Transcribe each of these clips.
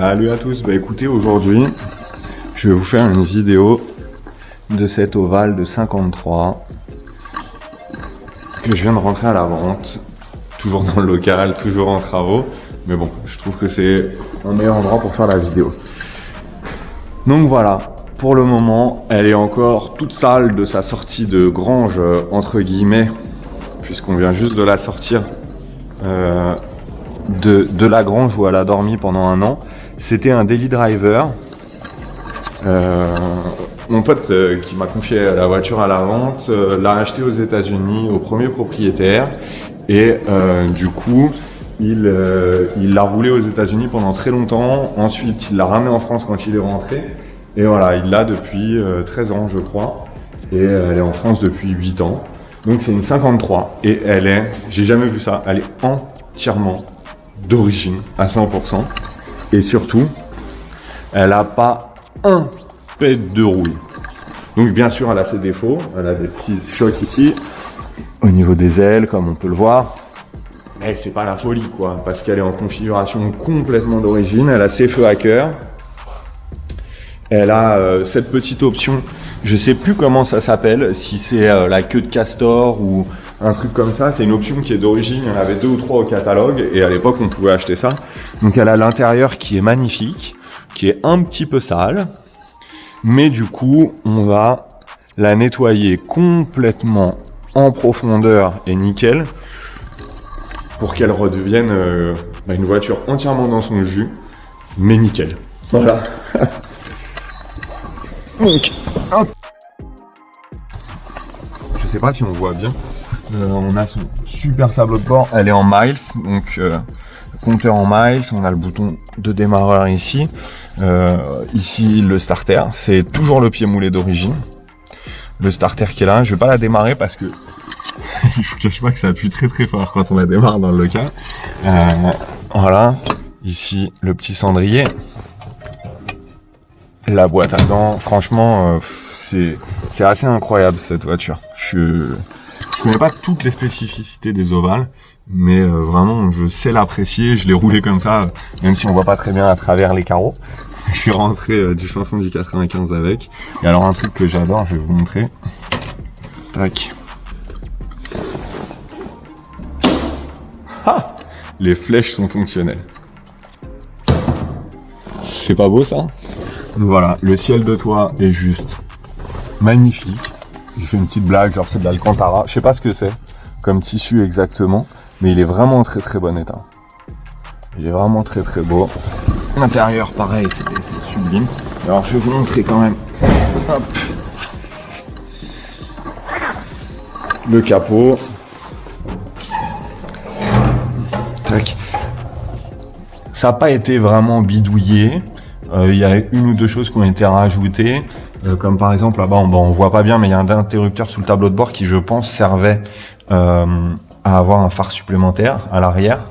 Salut à tous, bah écoutez, aujourd'hui je vais vous faire une vidéo de cet ovale de 53 que je viens de rentrer à la vente, toujours dans le local, toujours en travaux, mais bon, je trouve que c'est un meilleur endroit pour faire la vidéo. Donc voilà, pour le moment, elle est encore toute sale de sa sortie de grange, entre guillemets, puisqu'on vient juste de la sortir de la grange où elle a dormi pendant un an. C'était un daily driver. Mon pote qui m'a confié la voiture à la vente l'a acheté aux États-Unis au premier propriétaire et du coup il l'a roulé aux États-Unis pendant très longtemps. Ensuite il l'a ramené en France quand il est rentré et voilà, il l'a depuis 13 ans je crois et elle est en France depuis 8 ans. Donc c'est une 53 et elle est, j'ai jamais vu ça, elle est entièrement d'origine à 100% et surtout elle a pas un pet de rouille. Donc bien sûr elle a ses défauts, elle a des petits chocs ici au niveau des ailes comme on peut le voir, mais c'est pas la folie quoi, parce qu'elle est en configuration complètement d'origine. Elle a ses feux à cœur, elle a cette petite option, je sais plus comment ça s'appelle, si c'est la queue de castor ou un truc comme ça. C'est une option qui est d'origine, il y en avait 2 ou 3 au catalogue et à l'époque on pouvait acheter ça. Donc elle a l'intérieur qui est magnifique, qui est un petit peu sale, mais du coup on va la nettoyer complètement en profondeur et nickel pour qu'elle redevienne une voiture entièrement dans son jus, mais nickel. Voilà. Donc, hop. Je sais pas si on voit bien. On a son super tableau de bord. Elle est en miles, donc compteur en miles. On a le bouton de démarreur ici. Ici le starter. C'est toujours le pied moulé d'origine. Le starter qui est là. Je vais pas la démarrer parce que je vous cache pas que ça appuie très très fort quand on la démarre dans le local. Voilà. Ici le petit cendrier. La boîte à gants, franchement, c'est assez incroyable cette voiture. Je connais pas toutes les spécificités des ovales, mais vraiment je sais l'apprécier. Je l'ai roulé comme ça, même si on voit pas très bien à travers les carreaux. Je suis rentré du fin fond du 95 avec. Et alors un truc que j'adore, je vais vous montrer. Tac. Ah, les flèches sont fonctionnelles. C'est pas beau ça? Voilà, le ciel de toit est juste magnifique. J'ai fait une petite blague, genre c'est de l'Alcantara. Je sais pas ce que c'est comme tissu exactement, mais il est vraiment en très très bon état. Il est vraiment très très beau. L'intérieur, pareil, c'est sublime. Alors je vais vous montrer quand même. Hop. Le capot. Tac. Ça n'a pas été vraiment bidouillé. Il y a une ou deux choses qui ont été rajoutées, comme par exemple là-bas, on voit pas bien, mais il y a un interrupteur sous le tableau de bord qui, je pense, servait à avoir un phare supplémentaire à l'arrière.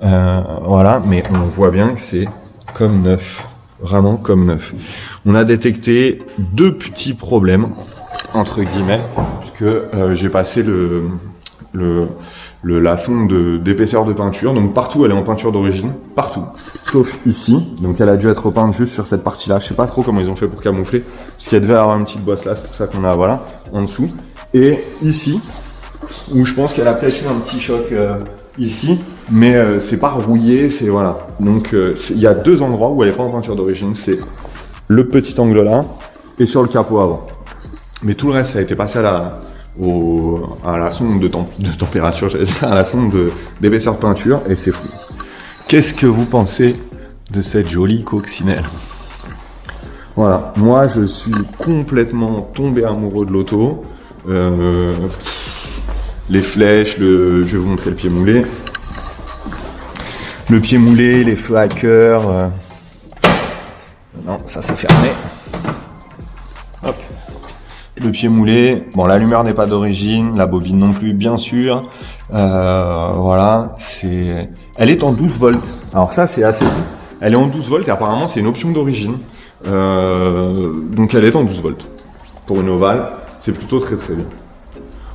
Voilà, mais on voit bien que c'est comme neuf, vraiment comme neuf. On a détecté 2 petits problèmes, entre guillemets, puisque j'ai passé la sonde d'épaisseur de peinture. Donc partout elle est en peinture d'origine, partout, sauf ici. Donc elle a dû être repeinte juste sur cette partie là. Je sais pas trop comment ils ont fait pour camoufler, parce qu'elle devait avoir une petite bosse là, c'est pour ça qu'on a voilà en dessous. Et ici, où je pense qu'elle a peut-être eu un petit choc ici, mais c'est pas rouillé, c'est voilà. Donc il y a 2 endroits où elle est pas en peinture d'origine, c'est le petit angle là et sur le capot avant. Mais tout le reste ça a été passé à la sonde de température, j'allais dire, à la sonde d'épaisseur de peinture, et c'est fou. Qu'est-ce que vous pensez de cette jolie coccinelle? Voilà, moi je suis complètement tombé amoureux de l'auto. Les flèches, je vais vous montrer le pied moulé. Le pied moulé, les feux à cœur. Non, ça c'est fermé. Hop. Le pied moulé, bon l'allumeur n'est pas d'origine, la bobine non plus bien sûr, voilà, elle est en 12 volts, alors ça c'est assez fou, elle est en 12 volts et apparemment c'est une option d'origine, donc elle est en 12 volts, pour une ovale, c'est plutôt très très bien.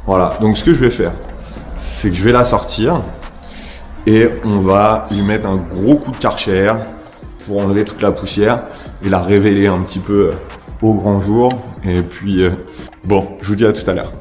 Voilà, donc ce que je vais faire, c'est que je vais la sortir et on va lui mettre un gros coup de Karcher pour enlever toute la poussière et la révéler un petit peu au grand jour. Et puis, bon, je vous dis à tout à l'heure.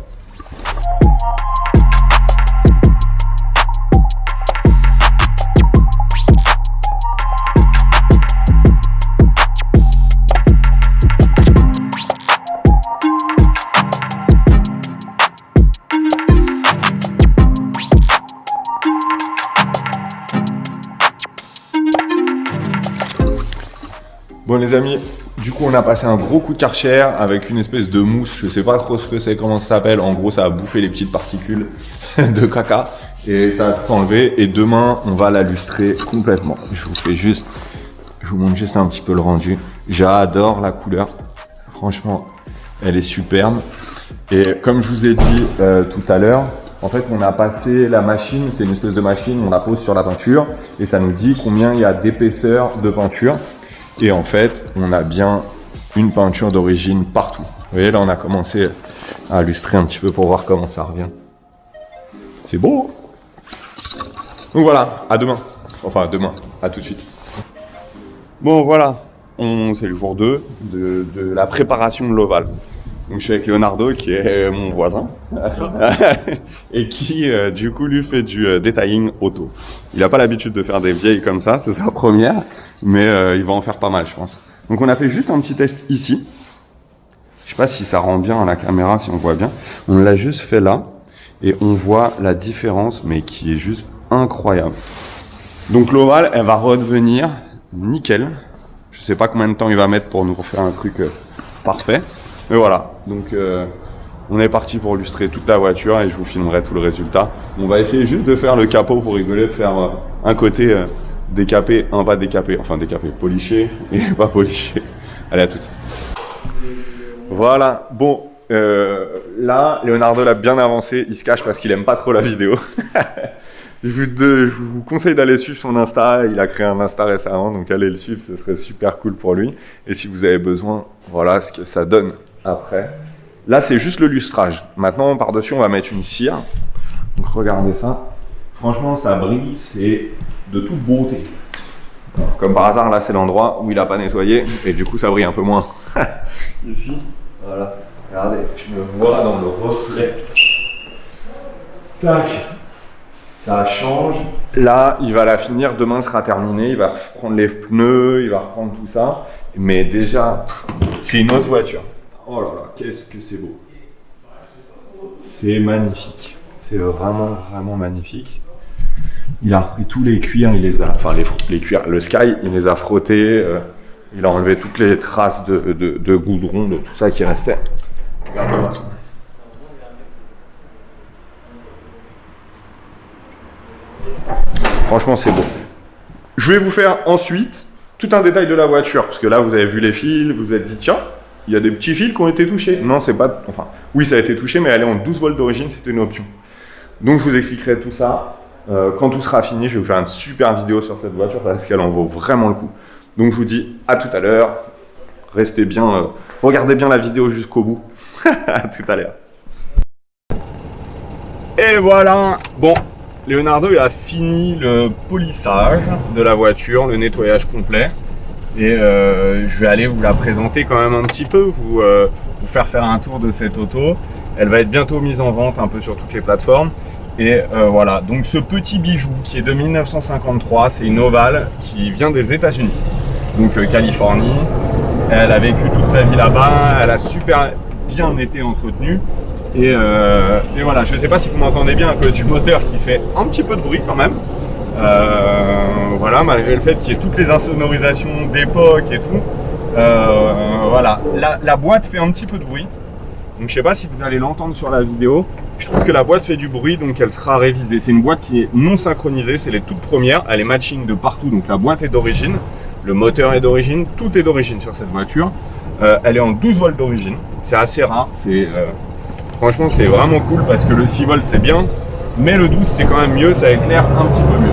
Bon les amis, du coup on a passé un gros coup de Karcher avec une espèce de mousse, je sais pas trop ce que c'est, comment ça s'appelle, en gros ça a bouffé les petites particules de caca et ça a tout enlevé et demain on va la lustrer complètement. Je vous montre juste un petit peu le rendu, j'adore la couleur, franchement elle est superbe et comme je vous ai dit tout à l'heure, en fait on a passé la machine, c'est une espèce de machine, on la pose sur la peinture et ça nous dit combien il y a d'épaisseur de peinture. Et en fait, on a bien une peinture d'origine partout. Vous voyez, là, on a commencé à lustrer un petit peu pour voir comment ça revient. C'est beau. Donc voilà, à demain. Enfin, demain, à tout de suite. Bon, voilà, c'est le jour 2 de la préparation de l'ovale. Donc je suis avec Leonardo qui est mon voisin et qui du coup lui fait du detailing auto. Il n'a pas l'habitude de faire des vieilles comme ça, c'est sa première, mais il va en faire pas mal je pense. Donc on a fait juste un petit test ici. Je sais pas si ça rend bien à la caméra, si on voit bien. On l'a juste fait là et on voit la différence mais qui est juste incroyable. Donc l'ovale elle va redevenir nickel. Je sais pas combien de temps il va mettre pour nous refaire un truc parfait. Mais voilà, donc on est parti pour lustrer toute la voiture et je vous filmerai tout le résultat. On va essayer juste de faire le capot pour rigoler, de faire un côté décapé, un pas décapé, enfin décapé, poliché et pas poliché. Allez, à toutes. Voilà, bon, là, Leonardo l'a bien avancé, il se cache parce qu'il aime pas trop la vidéo. Je vous conseille d'aller suivre son Insta, il a créé un Insta récemment, donc allez le suivre, ce serait super cool pour lui. Et si vous avez besoin, voilà ce que ça donne après. Là, c'est juste le lustrage. Maintenant, par-dessus, on va mettre une cire. Donc regardez ça. Franchement, ça brille, c'est de toute beauté. Alors, comme par hasard, là, c'est l'endroit où il n'a pas nettoyé, et du coup, ça brille un peu moins. Ici, voilà. Regardez, je me vois dans le reflet. Tac. Ça change. Là, il va la finir. Demain sera terminé. Il va prendre les pneus, il va reprendre tout ça. Mais déjà, c'est une autre voiture. Oh là là, qu'est-ce que c'est beau. C'est magnifique. C'est vraiment, vraiment magnifique. Il a repris tous les cuirs, il les a, enfin les cuirs, le Sky, il les a frottés. Il a enlevé toutes les traces de goudron, de tout ça qui restait. Regardez-moi ça. Franchement, c'est beau. Je vais vous faire ensuite tout un détail de la voiture, parce que là, vous avez vu les fils, vous vous êtes dit, tiens, il y a des petits fils qui ont été touchés. Non, c'est pas... Enfin, oui, ça a été touché, mais elle est en 12 volts d'origine, c'était une option. Donc, je vous expliquerai tout ça. Quand tout sera fini, je vais vous faire une super vidéo sur cette voiture, parce qu'elle en vaut vraiment le coup. Donc, je vous dis à tout à l'heure. Restez bien... regardez bien la vidéo jusqu'au bout. À tout à l'heure. Et voilà. Bon, Leonardo, il a fini le polissage de la voiture, le nettoyage complet. Et je vais aller vous la présenter quand même un petit peu, vous faire un tour de cette auto. Elle va être bientôt mise en vente un peu sur toutes les plateformes. Et voilà, donc ce petit bijou qui est de 1953, c'est une ovale qui vient des États-Unis, donc Californie. Elle a vécu toute sa vie là-bas, elle a super bien été entretenue. Et voilà, je ne sais pas si vous m'entendez bien à cause du moteur qui fait un petit peu de bruit quand même. Voilà, malgré le fait qu'il y ait toutes les insonorisations d'époque et tout. Voilà, la boîte fait un petit peu de bruit. Donc je sais pas si vous allez l'entendre sur la vidéo. Je trouve que la boîte fait du bruit, donc elle sera révisée. C'est une boîte qui est non synchronisée, c'est les toutes premières. Elle est matching de partout, donc la boîte est d'origine. Le moteur est d'origine, tout est d'origine sur cette voiture. Elle est en 12 volts d'origine. C'est assez rare. Franchement, c'est vraiment cool parce que le 6 volts c'est bien, mais le 12 c'est quand même mieux, ça éclaire un petit peu mieux.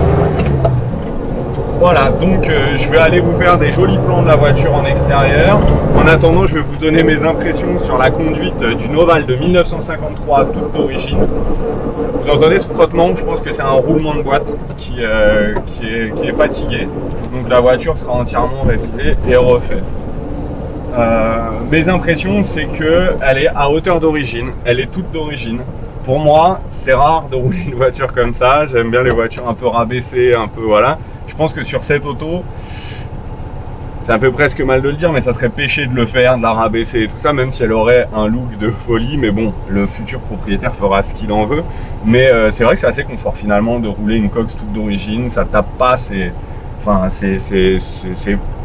Voilà, donc je vais aller vous faire des jolis plans de la voiture en extérieur. En attendant, je vais vous donner mes impressions sur la conduite d'une Oval de 1953, toute d'origine. Vous entendez ce frottement? Je pense que c'est un roulement de boîte qui est fatigué. Donc la voiture sera entièrement révisée et refaite. Mes impressions, c'est qu'elle est à hauteur d'origine, elle est toute d'origine. Pour moi, c'est rare de rouler une voiture comme ça. J'aime bien les voitures un peu rabaissées, un peu voilà. Je pense que sur cette auto, ça me fait presque mal de le dire, mais ça serait péché de le faire, de la rabaisser et tout ça, même si elle aurait un look de folie. Mais bon, le futur propriétaire fera ce qu'il en veut. Mais c'est vrai que c'est assez confort finalement de rouler une Cox toute d'origine. Ça tape pas, c'est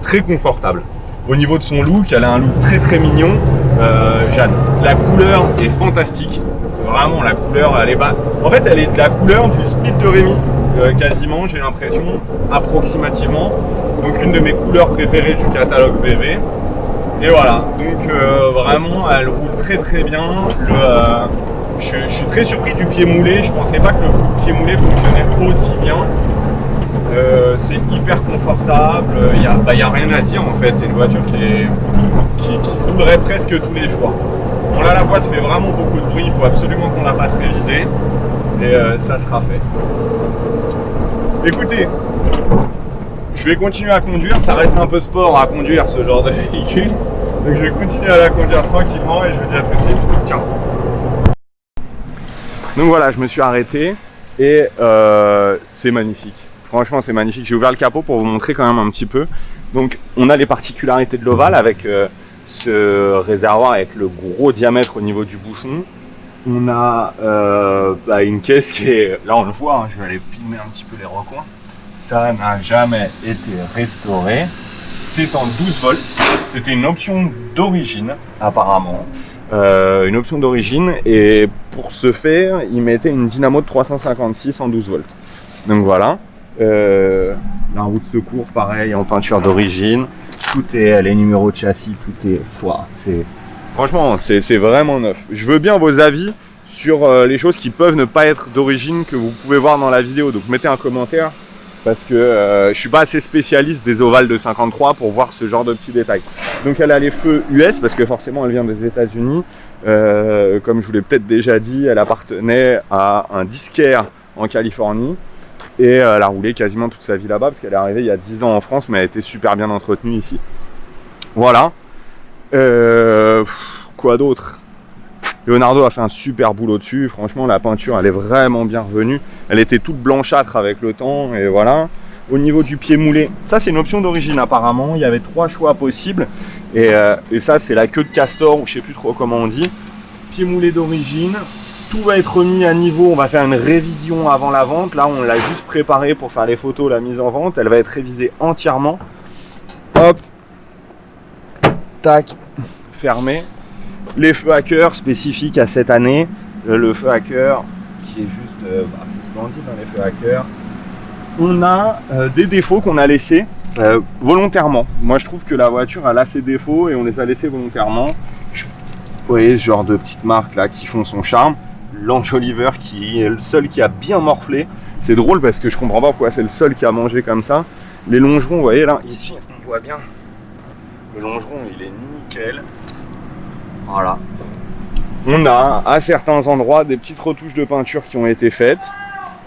très confortable. Au niveau de son look, elle a un look très très mignon. La couleur est fantastique. Vraiment, la couleur, elle est bas. En fait, elle est de la couleur du Speed de Rémi, quasiment, j'ai l'impression, approximativement. Donc, une de mes couleurs préférées du catalogue VV. Et voilà, donc vraiment, elle roule très très bien. Je suis très surpris du pied moulé. Je pensais pas que le pied moulé fonctionnait aussi bien. C'est hyper confortable. Il y a rien à dire en fait. C'est une voiture qui se roulerait presque tous les jours. Bon là, la boîte fait vraiment beaucoup de bruit, il faut absolument qu'on la fasse réviser et ça sera fait. Écoutez, je vais continuer à conduire, ça reste un peu sport à conduire ce genre de véhicule, donc je vais continuer à la conduire tranquillement et je vous dis à tout de suite. Ciao. Donc voilà, je me suis arrêté et c'est magnifique. Franchement, c'est magnifique. J'ai ouvert le capot pour vous montrer quand même un petit peu. Donc on a les particularités de l'Oval avec ce réservoir avec le gros diamètre au niveau du bouchon. On a une caisse qui est, là on le voit, hein, je vais aller filmer un petit peu les recoins. Ça n'a jamais été restauré. C'est en 12 volts. C'était une option d'origine apparemment. Une option d'origine et pour ce faire, ils mettaient une dynamo de 356 en 12 volts. Donc voilà. La roue de secours pareil en peinture d'origine. Tout est, les numéros de châssis, tout est foire. Franchement, c'est vraiment neuf. Je veux bien vos avis sur les choses qui peuvent ne pas être d'origine que vous pouvez voir dans la vidéo. Donc mettez un commentaire parce que je suis pas assez spécialiste des ovales de 53 pour voir ce genre de petits détails. Donc elle a les feux US parce que forcément elle vient des États-Unis. Comme je vous l'ai peut-être déjà dit, elle appartenait à un disquaire en Californie. Et elle a roulé quasiment toute sa vie là-bas parce qu'elle est arrivée il y a 10 ans en France, mais elle a été super bien entretenue ici. Voilà. Quoi d'autre? Leonardo a fait un super boulot dessus. Franchement, la peinture, elle est vraiment bien revenue. Elle était toute blanchâtre avec le temps. Et voilà. Au niveau du pied moulé, ça c'est une option d'origine apparemment. Il y avait 3 choix possibles. Et ça, c'est la queue de castor, ou je sais plus trop comment on dit. Pied moulé d'origine. Tout va être remis à niveau, on va faire une révision avant la vente. Là, on l'a juste préparé pour faire les photos, la mise en vente. Elle va être révisée entièrement. Hop. Tac. Fermé. Les feux à cœur spécifiques à cette année. Le feu à cœur qui est juste... c'est splendide, hein, les feux à cœur. On a des défauts qu'on a laissés volontairement. Moi, je trouve que la voiture, elle a ses défauts et on les a laissés volontairement. Vous voyez ce genre de petites marques là qui font son charme. L'enjoliveur qui est le seul qui a bien morflé. C'est drôle parce que je comprends pas pourquoi c'est le seul qui a mangé comme ça. Les longerons, vous voyez là, ici, on voit bien. Le longeron, il est nickel. Voilà. On a à certains endroits des petites retouches de peinture qui ont été faites.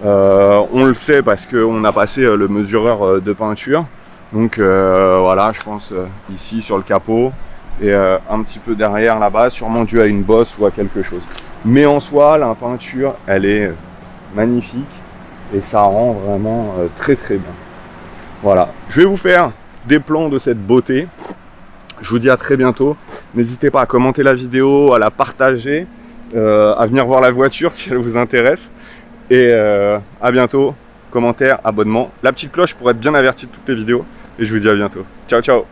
On le sait parce qu'on a passé le mesureur de peinture. Donc voilà, je pense ici sur le capot. Et un petit peu derrière là-bas, sûrement dû à une bosse ou à quelque chose. Mais en soi, la peinture, elle est magnifique et ça rend vraiment très très bien. Voilà, je vais vous faire des plans de cette beauté. Je vous dis à très bientôt. N'hésitez pas à commenter la vidéo, à la partager, à venir voir la voiture si elle vous intéresse. Et à bientôt. Commentaire, abonnement, la petite cloche pour être bien averti de toutes les vidéos. Et je vous dis à bientôt. Ciao, ciao.